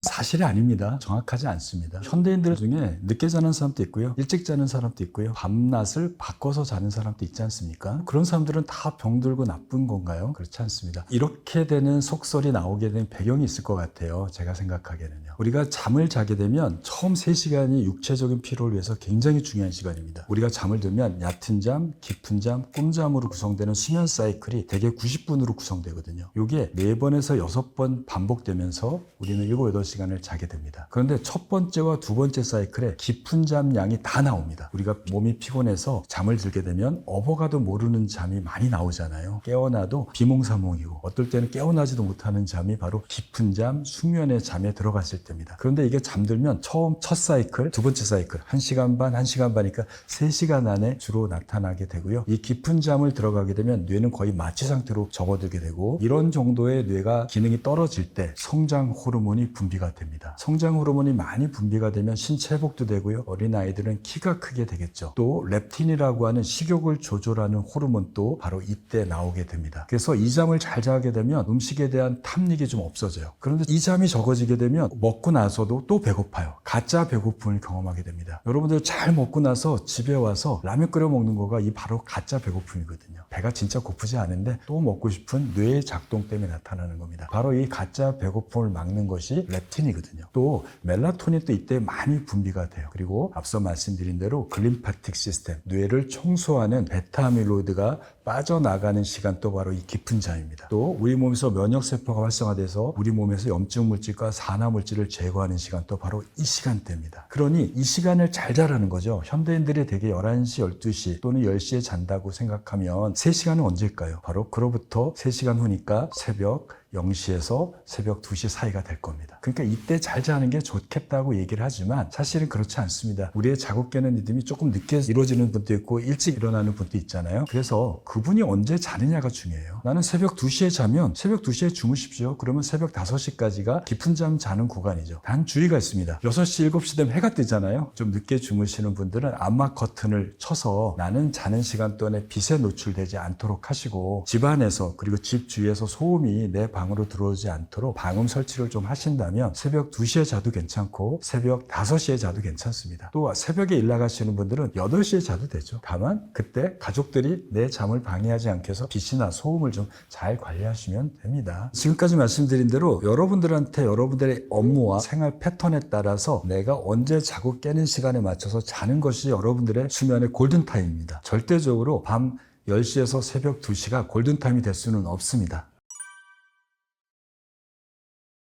사실이 아닙니다. 정확하지 않습니다. 현대인들 중에 늦게 자는 사람도 있고요. 일찍 자는 사람도 있고요. 밤낮을 바꿔서 자는 사람도 있지 않습니까? 그런 사람들은 다 병들고 나쁜 건가요? 그렇지 않습니다. 이렇게 되는 속설이 나오게 된 배경이 있을 것 같아요. 제가 생각하기에는요. 우리가 잠을 자게 되면 처음 3시간이 육체적인 피로를 위해서 굉장히 중요한 시간입니다. 우리가 잠을 들면 얕은 잠, 깊은 잠, 꿈잠으로 구성되는 수면 사이클이 대개 90분으로 구성되거든요. 이게 4번에서 6번 반복되면서 우리는 7, 8시간을 자게 됩니다. 그런데 첫 번째와 두 번째 사이클에 깊은 잠 양이 다 나옵니다. 우리가 몸이 피곤해서 잠을 들게 되면 업어가도 모르는 잠이 많이 나오잖아요. 깨어나도 비몽사몽이고 어떨 때는 깨어나지도 못하는 잠이 바로 깊은 잠, 숙면의 잠에 들어갔을 때입니다. 그런데 이게 잠들면 처음 첫 사이클, 두 번째 사이클 1시간 반, 1시간 반이니까 3시간 안에 주로 나타나게 되고요. 이 깊은 잠을 들어가게 되면 뇌는 거의 마취 상태로 접어들게 되고 이런 정도의 뇌가 기능이 떨어질 때 성장 호르몬이 분비가 분비가 됩니다. 성장 호르몬이 많이 분비가 되면 신체 회복도 되고요. 어린아이들은 키가 크게 되겠죠. 또 렙틴이라고 하는 식욕을 조절하는 호르몬도 바로 이때 나오게 됩니다. 그래서 이 잠을 잘 자게 되면 음식에 대한 탐닉이 좀 없어져요. 그런데 이 잠이 적어지게 되면 먹고 나서도 또 배고파요. 가짜 배고픔을 경험하게 됩니다. 여러분들 잘 먹고 나서 집에 와서 라면 끓여 먹는 거가 이 바로 가짜 배고픔이거든요. 배가 진짜 고프지 않은데 또 먹고 싶은 뇌의 작동 때문에 나타나는 겁니다. 바로 이 가짜 배고픔을 막는 것이 렙틴이거든요. 또 멜라토닌도 이때 많이 분비가 돼요. 그리고 앞서 말씀드린 대로 글림파틱 시스템, 뇌를 청소하는 베타 아밀로이드가 빠져나가는 시간도 바로 이 깊은 잠입니다. 또 우리 몸에서 면역세포가 활성화돼서 우리 몸에서 염증 물질과 산화 물질을 제거하는 시간도 바로 이 시간대입니다. 그러니 이 시간을 잘 자라는 거죠. 현대인들이 대개 11시, 12시 또는 10시에 잔다고 생각하면 3시간은 언제일까요? 바로 그로부터 3시간 후니까 새벽 0시에서 새벽 2시 사이가 될 겁니다. 그러니까 이때 잘 자는 게 좋겠다고 얘기를 하지만 사실은 그렇지 않습니다. 우리의 자고 깨는 리듬이 조금 늦게 이루어지는 분도 있고 일찍 일어나는 분도 있잖아요. 그래서 그분이 언제 자느냐가 중요해요. 나는 새벽 2시에 자면 새벽 2시에 주무십시오. 그러면 새벽 5시까지가 깊은 잠 자는 구간이죠. 단 주의가 있습니다. 6시, 7시 되면 해가 뜨잖아요. 좀 늦게 주무시는 분들은 암막 커튼을 쳐서 나는 자는 시간 동안에 빛에 노출되지 않도록 하시고 집안에서 그리고 집 주위에서 소음이 내 방으로 들어오지 않도록 방음 설치를 좀 하신다면 새벽 2시에 자도 괜찮고 새벽 5시에 자도 괜찮습니다. 또 새벽에 일 나가시는 분들은 8시에 자도 되죠. 다만 그때 가족들이 내 잠을 방해하지 않게 해서 빛이나 소음을 좀 잘 관리하시면 됩니다. 지금까지 말씀드린 대로 여러분들한테 여러분들의 업무와 생활 패턴에 따라서 내가 언제 자고 깨는 시간에 맞춰서 자는 것이 여러분들의 수면의 골든타임입니다. 절대적으로 밤 10시에서 새벽 2시가 골든타임이 될 수는 없습니다.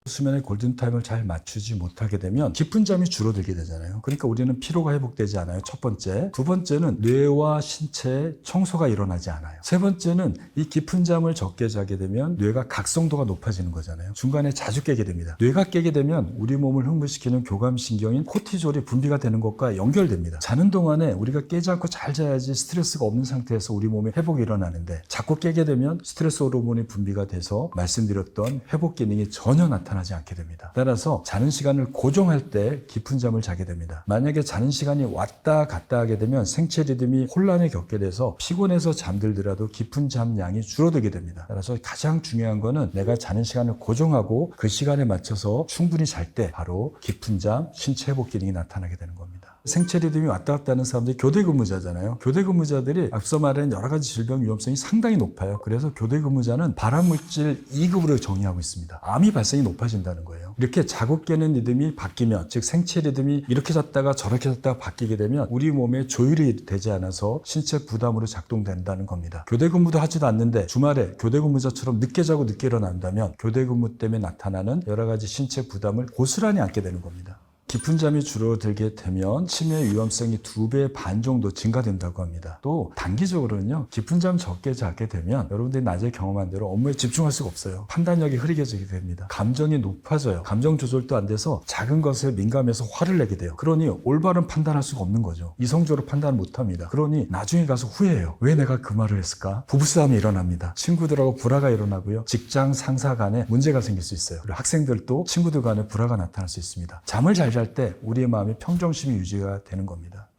수면의 골든타임을 잘 맞추지 못하게 되면 깊은 잠이 줄어들게 되잖아요. 그러니까 우리는 피로가 회복되지 않아요. 첫 번째. 두 번째는 뇌와 신체의 청소가 일어나지 않아요. 세 번째는 이 깊은 잠을 적게 자게 되면 뇌가 각성도가 높아지는 거잖아요. 중간에 자주 깨게 됩니다. 뇌가 깨게 되면 우리 몸을 흥분시키는 교감신경인 코티졸이 분비가 되는 것과 연결됩니다. 자는 동안에 우리가 깨지 않고 잘 자야지 스트레스가 없는 상태에서 우리 몸에 회복이 일어나는데 자꾸 깨게 되면 스트레스 호르몬이 분비가 돼서 말씀드렸던 회복 기능이 전혀 나타나지 않게 됩니다. 따라서 자는 시간을 고정할 때 깊은 잠을 자게 됩니다. 만약에 자는 시간이 왔다 갔다 하게 되면 생체 리듬이 혼란을 겪게 돼서 피곤해서 잠들더라도 깊은 잠 양이 줄어들게 됩니다. 따라서 가장 중요한 거는 내가 자는 시간을 고정하고 그 시간에 맞춰서 충분히 잘 때 바로 깊은 잠, 신체 회복 기능이 나타나게 되는 겁니다. 생체 리듬이 왔다 갔다 하는 사람들이 교대 근무자잖아요. 교대 근무자들이 앞서 말한 여러 가지 질병 위험성이 상당히 높아요. 그래서 교대 근무자는 발암물질 2급으로 정의하고 있습니다. 암이 발생이 높아진다는 거예요. 이렇게 자고 깨는 리듬이 바뀌면, 즉 생체 리듬이 이렇게 잤다가 저렇게 잤다가 바뀌게 되면 우리 몸에 조율이 되지 않아서 신체 부담으로 작동된다는 겁니다. 교대 근무도 하지도 않는데 주말에 교대 근무자처럼 늦게 자고 늦게 일어난다면 교대 근무 때문에 나타나는 여러 가지 신체 부담을 고스란히 안게 되는 겁니다. 깊은 잠이 줄어들게 되면 치매 위험성이 2배 반 정도 증가된다고 합니다. 또 단기적으로는요, 깊은 잠 적게 자게 되면 여러분들이 낮에 경험한 대로 업무에 집중할 수가 없어요. 판단력이 흐리게지게 됩니다. 감정이 높아져요. 감정 조절도 안 돼서 작은 것에 민감해서 화를 내게 돼요. 그러니 올바른 판단할 수가 없는 거죠. 이성적으로 판단을 못합니다. 그러니 나중에 가서 후회해요. 왜 내가 그 말을 했을까? 부부싸움이 일어납니다. 친구들하고 불화가 일어나고요. 직장 상사 간에 문제가 생길 수 있어요. 그리고 학생들도 친구들 간에 불화가 나타날 수 있습니다. 잠을 잘 잘 때 우리의 마음이 평정심이 유지가 되는 겁니다.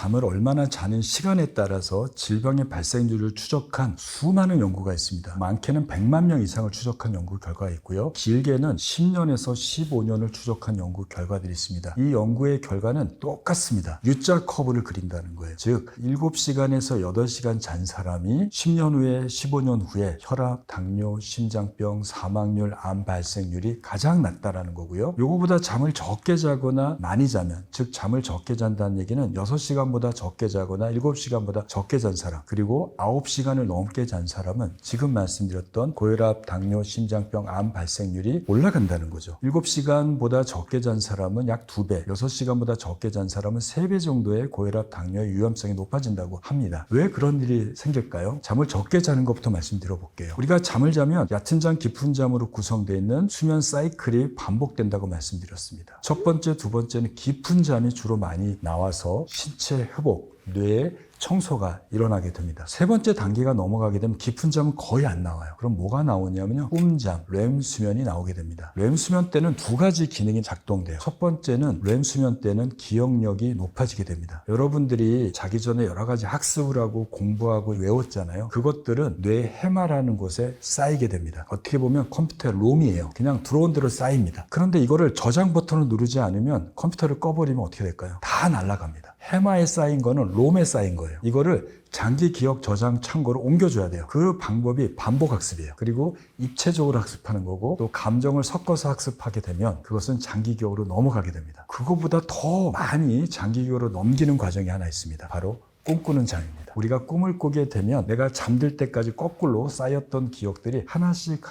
잠을 얼마나 자는 시간에 따라서 질병의 발생률을 추적한 수많은 연구가 있습니다. 많게는 100만 명 이상을 추적한 연구 결과가 있고요. 길게는 10년에서 15년을 추적한 연구 결과들이 있습니다. 이 연구의 결과는 똑같습니다. U자 커브를 그린다는 거예요. 즉 7시간에서 8시간 잔 사람이 10년 후에 15년 후에 혈압, 당뇨, 심장병, 사망률, 암 발생률이 가장 낮다라는 거고요. 요거보다 잠을 적게 자거나 많이 자면, 즉 잠을 적게 잔다는 얘기는 6시간 보다 적게 자거나 7시간보다 적게 잔 사람, 그리고 9시간을 넘게 잔 사람은 지금 말씀드렸던 고혈압, 당뇨, 심장병, 암 발생률이 올라간다는 거죠. 7시간보다 적게 잔 사람은 약 2배, 6시간보다 적게 잔 사람은 3배 정도의 고혈압, 당뇨의 위험성이 높아진다고 합니다. 왜 그런 일이 생길까요? 잠을 적게 자는 것부터 말씀드려 볼게요. 우리가 잠을 자면 얕은 잠, 깊은 잠으로 구성되어 있는 수면 사이클이 반복된다고 말씀드렸습니다. 첫 번째, 두 번째는 깊은 잠이 주로 많이 나와서 신체 회복, 뇌의 청소가 일어나게 됩니다. 세 번째 단계가 넘어가게 되면 깊은 잠은 거의 안 나와요. 그럼 뭐가 나오냐면요, 꿈잠, 렘 수면이 나오게 됩니다. 렘 수면 때는 두 가지 기능이 작동돼요. 첫 번째는 렘 수면 때는 기억력이 높아지게 됩니다. 여러분들이 자기 전에 여러 가지 학습을 하고 공부하고 외웠잖아요. 그것들은 뇌 해마라는 곳에 쌓이게 됩니다. 어떻게 보면 컴퓨터의 롬이에요. 그냥 들어온 대로 쌓입니다. 그런데 이거를 저장 버튼을 누르지 않으면 컴퓨터를 꺼버리면 어떻게 될까요? 다 날아갑니다. 해마에 쌓인 거는 롬에 쌓인 거예요. 이거를 장기 기억 저장 창고로 옮겨줘야 돼요. 그 방법이 반복 학습이에요. 그리고 입체적으로 학습하는 거고, 또 감정을 섞어서 학습하게 되면 그것은 장기 기억으로 넘어가게 됩니다. 그거보다 더 많이 장기 기억으로 넘기는 과정이 하나 있습니다. 바로 꿈꾸는 잠입니다. 우리가 꿈을 꾸게 되면 내가 잠들 때까지 거꾸로 쌓였던 기억들이 하나씩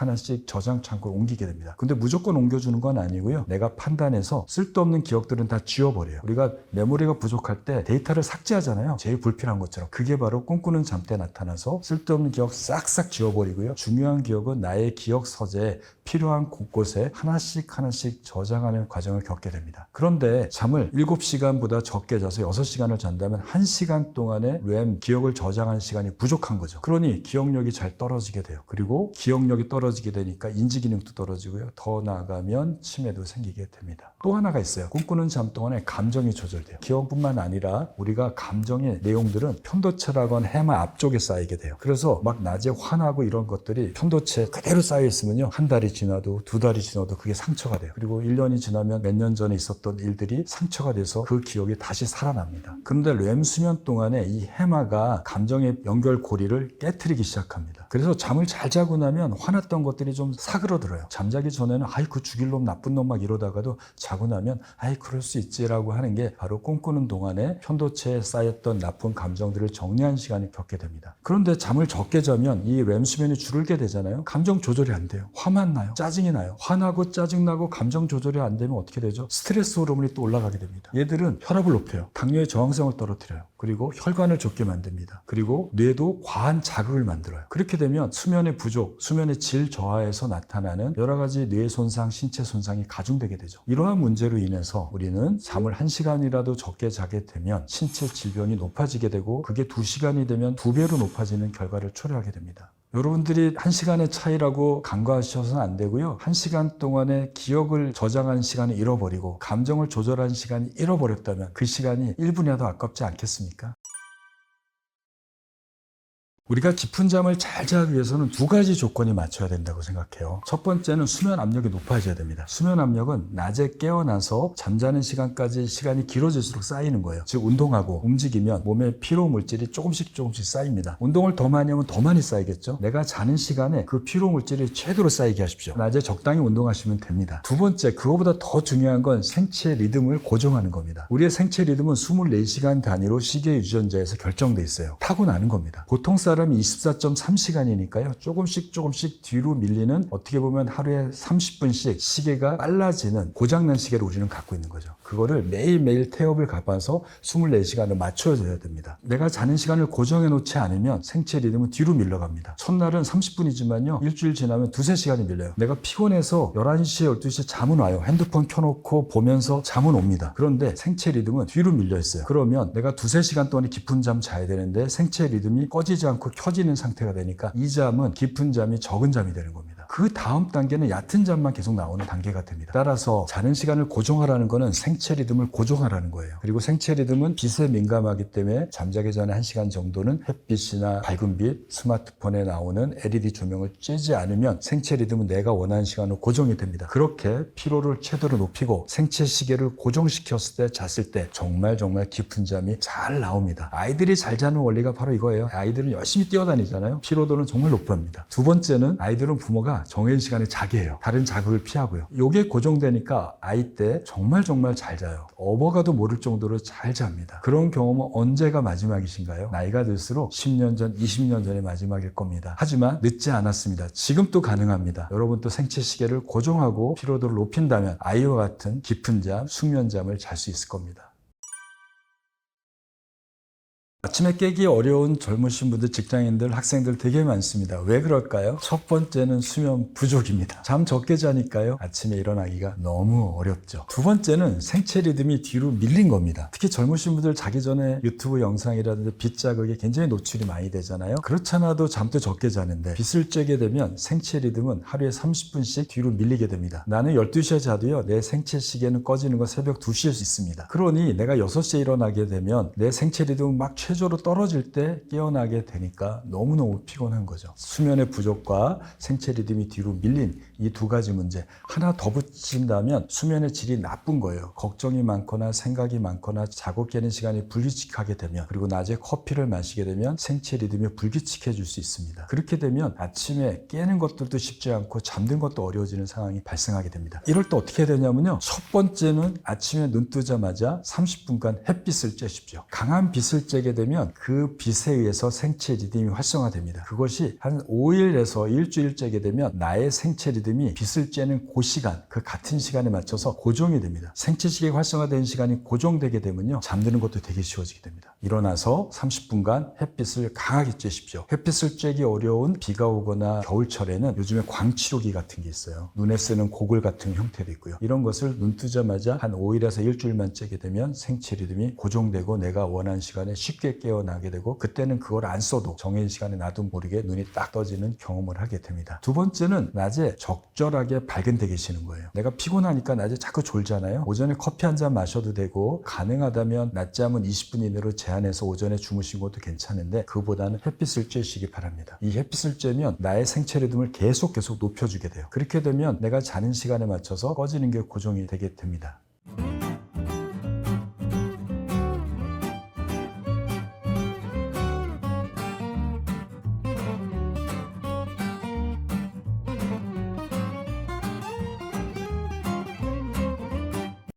저장 창고로 옮기게 됩니다. 근데 무조건 옮겨주는 건 아니고요. 내가 판단해서 쓸데없는 기억들은 다 지워버려요. 우리가 메모리가 부족할 때 데이터를 삭제하잖아요. 제일 불필요한 것처럼. 그게 바로 꿈꾸는 잠 때 나타나서 쓸데없는 기억 싹싹 지워버리고요. 중요한 기억은 나의 기억 서재에 필요한 곳곳에 하나씩 저장하는 과정을 겪게 됩니다. 그런데 잠을 7시간보다 적게 자서 6시간을 잔다면 1시간 동안의 램 기억을 저장하는 시간이 부족한 거죠. 그러니 기억력이 잘 떨어지게 돼요. 그리고 기억력이 떨어지게 되니까 인지 기능도 떨어지고요. 더 나아가면 치매도 생기게 됩니다. 또 하나가 있어요. 꿈꾸는 잠 동안에 감정이 조절돼요. 기억뿐만 아니라 우리가 감정의 내용들은 편도체라건 해마 앞쪽에 쌓이게 돼요. 그래서 막 낮에 화나고 이런 것들이 편도체 그대로 쌓여 있으면요, 한 달이 지나도 두 달이 지나도 그게 상처가 돼요. 그리고 1년이 지나면 몇 년 전에 있었던 일들이 상처가 돼서 그 기억이 다시 살아납니다. 그런데 렘 수면 동안에 이 해마가 감정의 연결고리를 깨트리기 시작합니다. 그래서 잠을 잘 자고 나면 화났던 것들이 좀 사그러들어요. 잠자기 전에는 아이 그 죽일 놈 나쁜 놈 막 이러다가도 자고 나면 아이 그럴 수 있지라고 하는 게 바로 꿈꾸는 동안에 편도체에 쌓였던 나쁜 감정들을 정리한 시간을 겪게 됩니다. 그런데 잠을 적게 자면 이 렘 수면이 줄게 되잖아요. 감정 조절이 안 돼요. 화만 나요. 짜증이 나요. 화나고 짜증나고 감정 조절이 안 되면 어떻게 되죠? 스트레스 호르몬이 또 올라가게 됩니다. 얘들은 혈압을 높여요. 당뇨의 저항성을 떨어뜨려요. 그리고 혈관을 좁게 만듭니다. 그리고 뇌도 과한 자극을 만들어요. 그렇게 되면 수면의 부족, 수면의 질 저하에서 나타나는 여러 가지 뇌 손상, 신체 손상이 가중되게 되죠. 이러한 문제로 인해서 우리는 잠을 1시간이라도 적게 자게 되면 신체 질병이 높아지게 되고, 그게 2시간이 되면 2배로 높아지는 결과를 초래하게 됩니다. 여러분들이 1시간의 차이라고 간과하셔서는 안 되고요. 1시간 동안의 기억을 저장하는 시간을 잃어버리고 감정을 조절하는 시간이 잃어버렸다면 그 시간이 1분이라도 아깝지 않겠습니까? 우리가 깊은 잠을 잘 자기 위해서는 두 가지 조건이 맞춰야 된다고 생각해요. 첫 번째는 수면 압력이 높아져야 됩니다. 수면 압력은 낮에 깨어나서 잠자는 시간까지 시간이 길어질수록 쌓이는 거예요. 즉 운동하고 움직이면 몸에 피로 물질이 조금씩 쌓입니다. 운동을 더 많이 하면 더 많이 쌓이겠죠. 내가 자는 시간에 그 피로 물질이 최대로 쌓이게 하십시오. 낮에 적당히 운동하시면 됩니다. 두 번째, 그거보다 더 중요한 건 생체 리듬을 고정하는 겁니다. 우리의 생체 리듬은 24시간 단위로 시계 유전자에서 결정돼 있어요. 타고나는 겁니다. 보통 사람이 24.3시간이니까요. 조금씩 뒤로 밀리는, 어떻게 보면 하루에 30분씩 시계가 빨라지는 고장난 시계를 우리는 갖고 있는 거죠. 그거를 매일매일 태엽을 가봐서 24시간을 맞춰줘야 됩니다. 내가 자는 시간을 고정해 놓지 않으면 생체 리듬은 뒤로 밀려갑니다. 첫날은 30분이지만요. 일주일 지나면 2-3시간이 밀려요. 내가 피곤해서 11시에 12시에 잠은 와요. 핸드폰 켜놓고 보면서 잠은 옵니다. 그런데 생체 리듬은 뒤로 밀려 있어요. 그러면 내가 2-3시간 동안에 깊은 잠 자야 되는데 생체 리듬이 꺼지지 않고 켜지는 상태가 되니까 이 잠은 깊은 잠이 적은 잠이 되는 겁니다. 그 다음 단계는 얕은 잠만 계속 나오는 단계가 됩니다. 따라서 자는 시간을 고정하라는 거는 생체 리듬을 고정하라는 거예요. 그리고 생체 리듬은 빛에 민감하기 때문에 잠자기 전에 1시간 정도는 햇빛이나 밝은 빛, 스마트폰에 나오는 LED 조명을 쬐지 않으면 생체 리듬은 내가 원하는 시간으로 고정이 됩니다. 그렇게 피로를 최대로 높이고 생체 시계를 고정시켰을 때, 잤을 때 정말 깊은 잠이 잘 나옵니다. 아이들이 잘 자는 원리가 바로 이거예요. 아이들은 열심히 뛰어다니잖아요. 피로도는 정말 높습니다. 두 번째는 아이들은 부모가 정해진 시간에 자게 해요. 다른 자극을 피하고요. 요게 고정되니까 아이 때 정말 잘 자요. 업어가도 모를 정도로 잘 잡니다. 그런 경험은 언제가 마지막이신가요? 나이가 들수록 10년 전, 20년 전이 마지막일 겁니다. 하지만 늦지 않았습니다. 지금도 가능합니다. 여러분도 생체 시계를 고정하고 피로도를 높인다면 아이와 같은 깊은 잠, 숙면잠을 잘 수 있을 겁니다. 아침에 깨기 어려운 젊으신 분들, 직장인들, 학생들 되게 많습니다. 왜 그럴까요? 첫 번째는 수면 부족입니다. 잠 적게 자니까요. 아침에 일어나기가 너무 어렵죠. 두 번째는 생체 리듬이 뒤로 밀린 겁니다. 특히 젊으신 분들 자기 전에 유튜브 영상이라든지 빛 자극에 굉장히 노출이 많이 되잖아요. 그렇잖아도 잠도 적게 자는데 빛을 쬐게 되면 생체 리듬은 하루에 30분씩 뒤로 밀리게 됩니다. 나는 12시에 자도요, 내 생체 시계는 꺼지는 건 새벽 2시에 있습니다. 그러니 내가 6시에 일어나게 되면 내 생체 리듬은 막 최저로 떨어질 때 깨어나게 되니까 너무너무 피곤한 거죠. 수면의 부족과 생체 리듬이 뒤로 밀린 이 두 가지 문제 하나 더 붙인다면 수면의 질이 나쁜 거예요. 걱정이 많거나 생각이 많거나 자고 깨는 시간이 불규칙하게 되면, 그리고 낮에 커피를 마시게 되면 생체 리듬이 불규칙해질 수 있습니다. 그렇게 되면 아침에 깨는 것들도 쉽지 않고 잠든 것도 어려워지는 상황이 발생하게 됩니다. 이럴 때 어떻게 되냐면요, 첫 번째는 아침에 눈 뜨자마자 30분간 햇빛을 쬐십시오. 강한 빛을 쬐게 되면 그 빛에 의해서 생체 리듬이 활성화됩니다. 그것이 한 5일에서 일주일 쬐게 되면 나의 생체 리듬이 빛을 쬐는 그 시간, 그 같은 시간에 맞춰서 고정이 됩니다. 생체 시계가 활성화된 시간이 고정되게 되면요, 잠드는 것도 되게 쉬워지게 됩니다. 일어나서 30분간 햇빛을 강하게 쬐십시오. 햇빛을 쬐기 어려운 비가 오거나 겨울철에는 요즘에 광치료기 같은 게 있어요. 눈에 쓰는 고글 같은 형태도 있고요. 이런 것을 눈 뜨자마자 한 5일에서 일주일만 쬐게 되면 생체 리듬이 고정되고 내가 원하는 시간에 쉽게 깨어나게 되고, 그때는 그걸 안 써도 정해진 시간에 나도 모르게 눈이 딱 떠지는 경험을 하게 됩니다. 두 번째는 낮에 적절하게 밝은데 계시는 거예요. 내가 피곤하니까 낮에 자꾸 졸잖아요. 오전에 커피 한 잔 마셔도 되고, 가능하다면 낮잠은 20분 이내로 제한해서 오전에 주무신 것도 괜찮은데 그보다는 햇빛을 쬐시기 바랍니다. 이 햇빛을 쬐면 나의 생체 리듬을 계속 높여주게 돼요. 그렇게 되면 내가 자는 시간에 맞춰서 꺼지는 게 고정이 되게 됩니다.